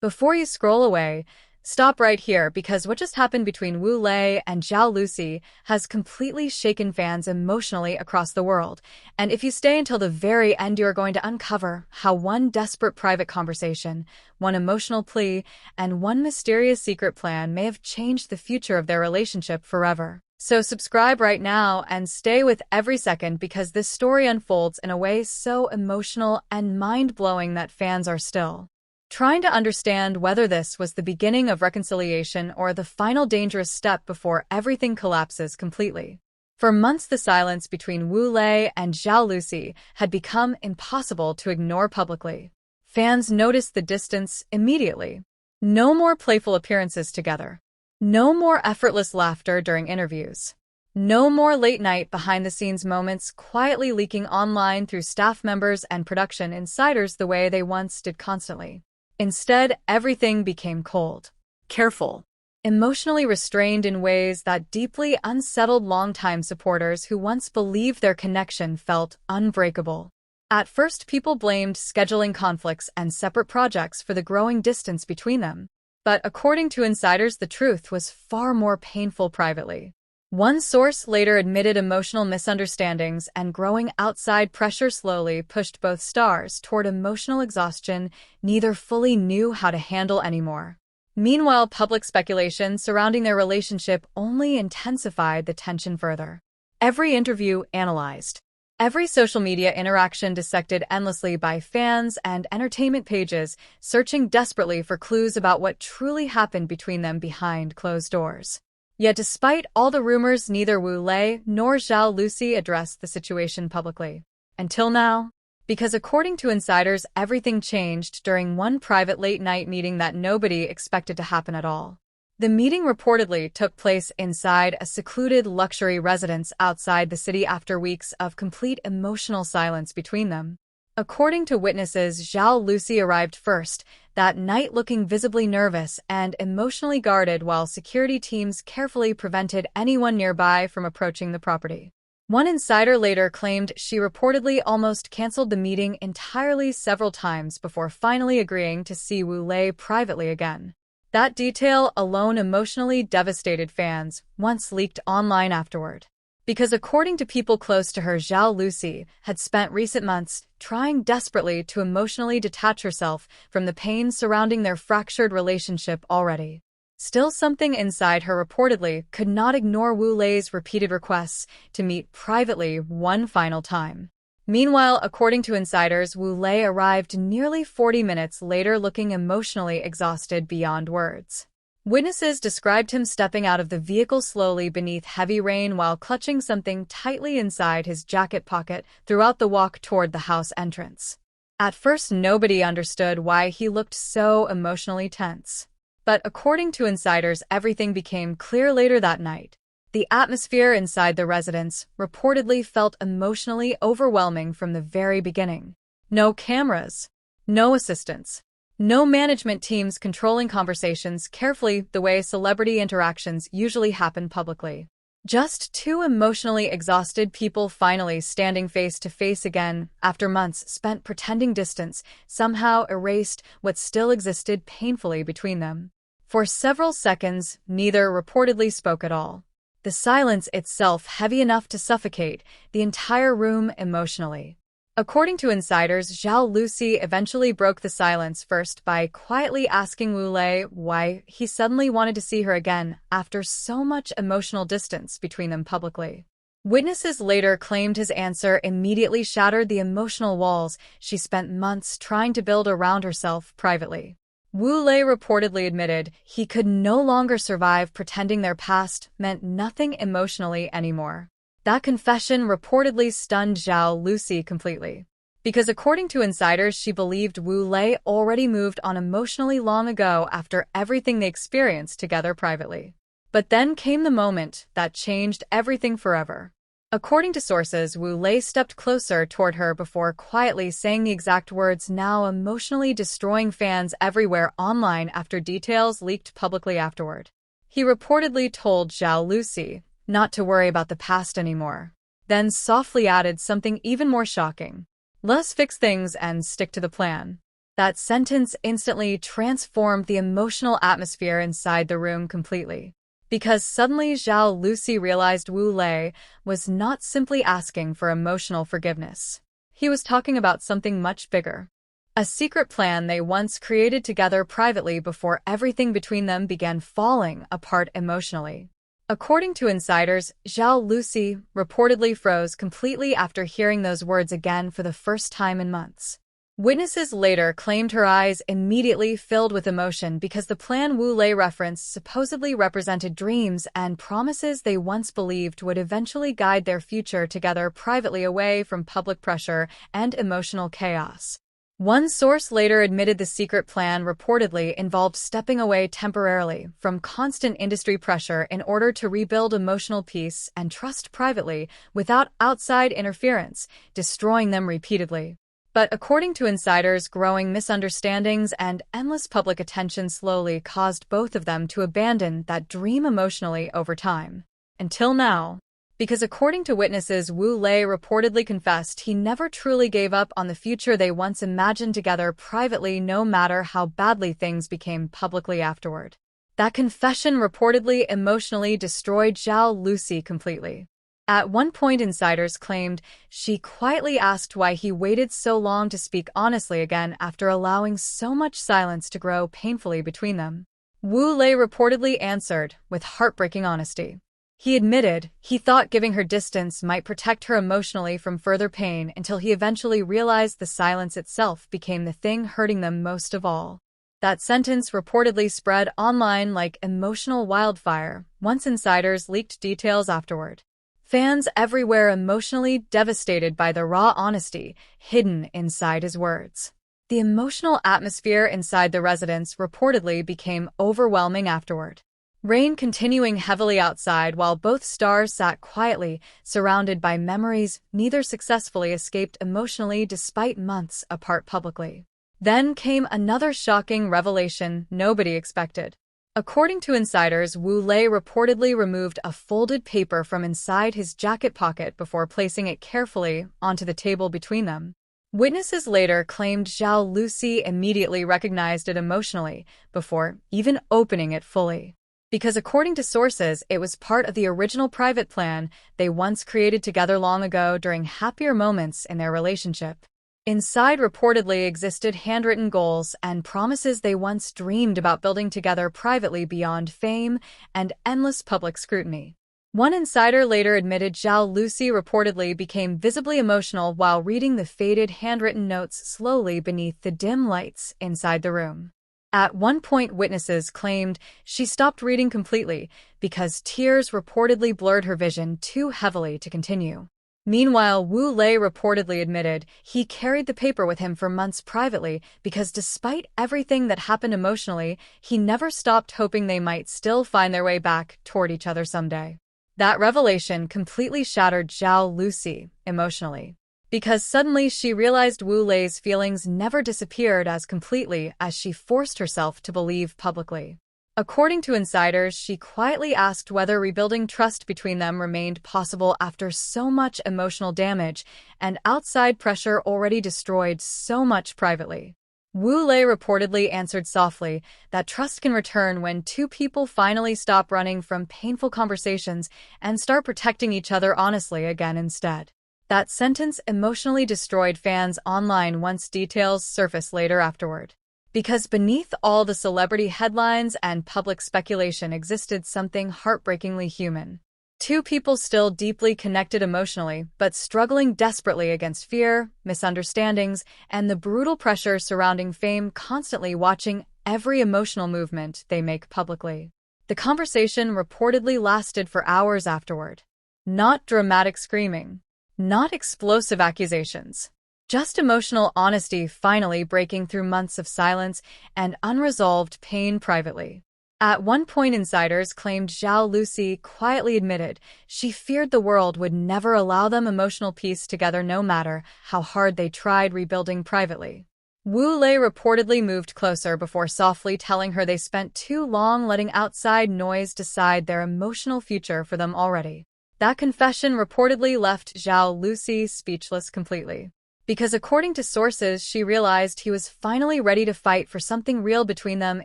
Before you scroll away, stop right here because what just happened between Lei and Zhao Lusi has completely shaken fans emotionally across the world. And if you stay until the very end, you're going to uncover how one desperate private conversation, one emotional plea, and one mysterious secret plan may have changed the future of their relationship forever. So subscribe right now and stay with every second because this story unfolds in a way so emotional and mind-blowing that fans are still trying to understand whether this was the beginning of reconciliation or the final dangerous step before everything collapses completely. For months, the silence between Lei and Zhao Lusi had become impossible to ignore publicly. Fans noticed the distance immediately. No more playful appearances together. No more effortless laughter during interviews. No more late-night behind-the-scenes moments quietly leaking online through staff members and production insiders the way they once did constantly. Instead, everything became cold, careful, emotionally restrained in ways that deeply unsettled longtime supporters who once believed their connection felt unbreakable. At first, people blamed scheduling conflicts and separate projects for the growing distance between them. But according to insiders, the truth was far more painful privately. One source later admitted emotional misunderstandings and growing outside pressure slowly pushed both stars toward emotional exhaustion neither fully knew how to handle anymore. Meanwhile, public speculation surrounding their relationship only intensified the tension further. Every interview analyzed. Every social media interaction dissected endlessly by fans and entertainment pages searching desperately for clues about what truly happened between them behind closed doors. Yet despite all the rumors, neither Lei nor Zhao Lusi addressed the situation publicly. Until now. Because according to insiders, everything changed during one private late-night meeting that nobody expected to happen at all. The meeting reportedly took place inside a secluded luxury residence outside the city after weeks of complete emotional silence between them. According to witnesses, Zhao Lusi arrived first that night looking visibly nervous and emotionally guarded while security teams carefully prevented anyone nearby from approaching the property. One insider later claimed she reportedly almost canceled the meeting entirely several times before finally agreeing to see Lei privately again. That detail alone emotionally devastated fans, once leaked online afterward. Because according to people close to her, Zhao Lusi had spent recent months trying desperately to emotionally detach herself from the pain surrounding their fractured relationship already. Still, something inside her reportedly could not ignore Lei's repeated requests to meet privately one final time. Meanwhile, according to insiders, Lei arrived nearly 40 minutes later looking emotionally exhausted beyond words. Witnesses described him stepping out of the vehicle slowly beneath heavy rain while clutching something tightly inside his jacket pocket throughout the walk toward the house entrance. At first, nobody understood why he looked so emotionally tense. But according to insiders, everything became clear later that night. The atmosphere inside the residence reportedly felt emotionally overwhelming from the very beginning. No cameras, no assistants. No management teams controlling conversations carefully the way celebrity interactions usually happen publicly. Just two emotionally exhausted people finally standing face to face again after months spent pretending distance somehow erased what still existed painfully between them. For several seconds, neither reportedly spoke at all. The silence itself heavy enough to suffocate the entire room emotionally. According to insiders, Zhao Lusi eventually broke the silence first by quietly asking Lei why he suddenly wanted to see her again after so much emotional distance between them publicly. Witnesses later claimed his answer immediately shattered the emotional walls she spent months trying to build around herself privately. Lei reportedly admitted he could no longer survive pretending their past meant nothing emotionally anymore. That confession reportedly stunned Zhao Lusi completely. Because according to insiders, she believed Lei already moved on emotionally long ago after everything they experienced together privately. But then came the moment that changed everything forever. According to sources, Lei stepped closer toward her before quietly saying the exact words now emotionally destroying fans everywhere online after details leaked publicly afterward. He reportedly told Zhao Lusi not to worry about the past anymore. Then softly added something even more shocking. Let's fix things and stick to the plan. That sentence instantly transformed the emotional atmosphere inside the room completely. Because suddenly Zhao Lusi realized Wu Lei was not simply asking for emotional forgiveness. He was talking about something much bigger. A secret plan they once created together privately before everything between them began falling apart emotionally. According to insiders, Zhao Lusi reportedly froze completely after hearing those words again for the first time in months. Witnesses later claimed her eyes immediately filled with emotion because the plan Wu Lei referenced supposedly represented dreams and promises they once believed would eventually guide their future together privately away from public pressure and emotional chaos. One source later admitted the secret plan reportedly involved stepping away temporarily from constant industry pressure in order to rebuild emotional peace and trust privately without outside interference, destroying them repeatedly. But according to insiders, growing misunderstandings and endless public attention slowly caused both of them to abandon that dream emotionally over time. Until now. Because according to witnesses, Wu Lei reportedly confessed he never truly gave up on the future they once imagined together privately, no matter how badly things became publicly afterward. That confession reportedly emotionally destroyed Zhao Lusi completely. At one point, insiders claimed she quietly asked why he waited so long to speak honestly again after allowing so much silence to grow painfully between them. Wu Lei reportedly answered with heartbreaking honesty. He admitted he thought giving her distance might protect her emotionally from further pain until he eventually realized the silence itself became the thing hurting them most of all. That sentence reportedly spread online like emotional wildfire once insiders leaked details afterward. Fans everywhere emotionally devastated by the raw honesty hidden inside his words. The emotional atmosphere inside the residence reportedly became overwhelming afterward. Rain continuing heavily outside while both stars sat quietly, surrounded by memories, neither successfully escaped emotionally despite months apart publicly. Then came another shocking revelation nobody expected. According to insiders, Wu Lei reportedly removed a folded paper from inside his jacket pocket before placing it carefully onto the table between them. Witnesses later claimed Zhao Lusi immediately recognized it emotionally before even opening it fully. Because according to sources, it was part of the original private plan they once created together long ago during happier moments in their relationship. Inside reportedly existed handwritten goals and promises they once dreamed about building together privately beyond fame and endless public scrutiny. One insider later admitted Zhao Lusi reportedly became visibly emotional while reading the faded handwritten notes slowly beneath the dim lights inside the room. At one point, witnesses claimed she stopped reading completely because tears reportedly blurred her vision too heavily to continue. Meanwhile, Wu Lei reportedly admitted he carried the paper with him for months privately because despite everything that happened emotionally, he never stopped hoping they might still find their way back toward each other someday. That revelation completely shattered Zhao Lusi emotionally. Because suddenly she realized Wu Lei's feelings never disappeared as completely as she forced herself to believe publicly. According to insiders, she quietly asked whether rebuilding trust between them remained possible after so much emotional damage and outside pressure already destroyed so much privately. Wu Lei reportedly answered softly that trust can return when two people finally stop running from painful conversations and start protecting each other honestly again instead. That sentence emotionally destroyed fans online once details surfaced later afterward. Because beneath all the celebrity headlines and public speculation existed something heartbreakingly human. Two people still deeply connected emotionally, but struggling desperately against fear, misunderstandings, and the brutal pressure surrounding fame, constantly watching every emotional movement they make publicly. The conversation reportedly lasted for hours afterward. Not dramatic screaming. Not explosive accusations. Just emotional honesty finally breaking through months of silence and unresolved pain privately. At one point, insiders claimed Zhao Lusi quietly admitted she feared the world would never allow them emotional peace together no matter how hard they tried rebuilding privately. Wu Lei reportedly moved closer before softly telling her they spent too long letting outside noise decide their emotional future for them already. That confession reportedly left Zhao Lusi speechless completely. Because according to sources, she realized he was finally ready to fight for something real between them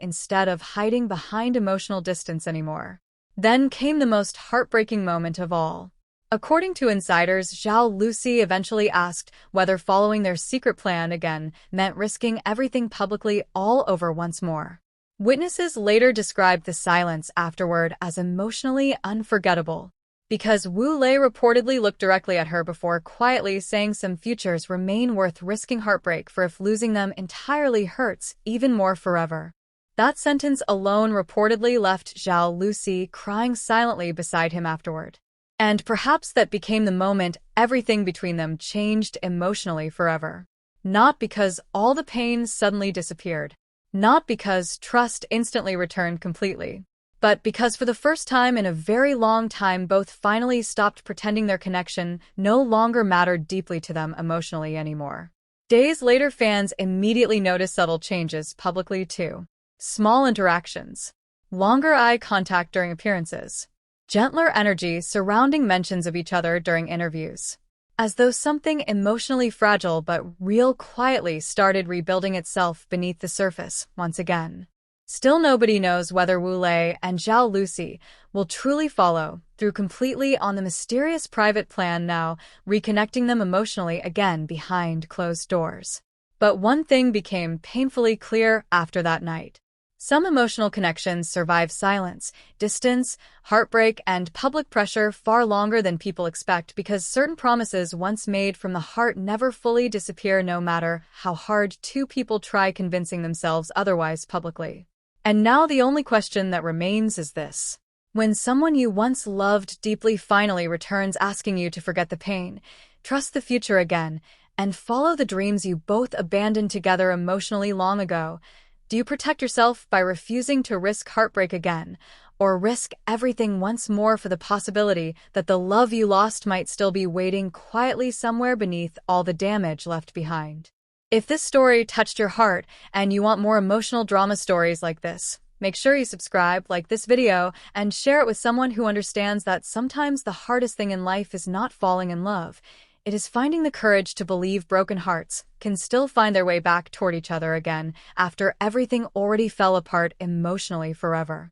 instead of hiding behind emotional distance anymore. Then came the most heartbreaking moment of all. According to insiders, Zhao Lusi eventually asked whether following their secret plan again meant risking everything publicly all over once more. Witnesses later described the silence afterward as emotionally unforgettable, because Wu Lei reportedly looked directly at her before quietly saying some futures remain worth risking heartbreak for if losing them entirely hurts even more forever. That sentence alone reportedly left Zhao Lusi crying silently beside him afterward. And perhaps that became the moment everything between them changed emotionally forever. Not because all the pain suddenly disappeared. Not because trust instantly returned completely. But because for the first time in a very long time both finally stopped pretending their connection no longer mattered deeply to them emotionally anymore. Days later, fans immediately noticed subtle changes publicly too. Small interactions. Longer eye contact during appearances. Gentler energy surrounding mentions of each other during interviews. As though something emotionally fragile but real quietly started rebuilding itself beneath the surface once again. Still, nobody knows whether Wu Lei and Zhao Lusi will truly follow through completely on the mysterious private plan now, reconnecting them emotionally again behind closed doors. But one thing became painfully clear after that night. Some emotional connections survive silence, distance, heartbreak, and public pressure far longer than people expect because certain promises once made from the heart never fully disappear no matter how hard two people try convincing themselves otherwise publicly. And now the only question that remains is this. When someone you once loved deeply finally returns asking you to forget the pain, trust the future again, and follow the dreams you both abandoned together emotionally long ago, do you protect yourself by refusing to risk heartbreak again, or risk everything once more for the possibility that the love you lost might still be waiting quietly somewhere beneath all the damage left behind? If this story touched your heart and you want more emotional drama stories like this, make sure you subscribe, like this video, and share it with someone who understands that sometimes the hardest thing in life is not falling in love. It is finding the courage to believe broken hearts can still find their way back toward each other again after everything already fell apart emotionally forever.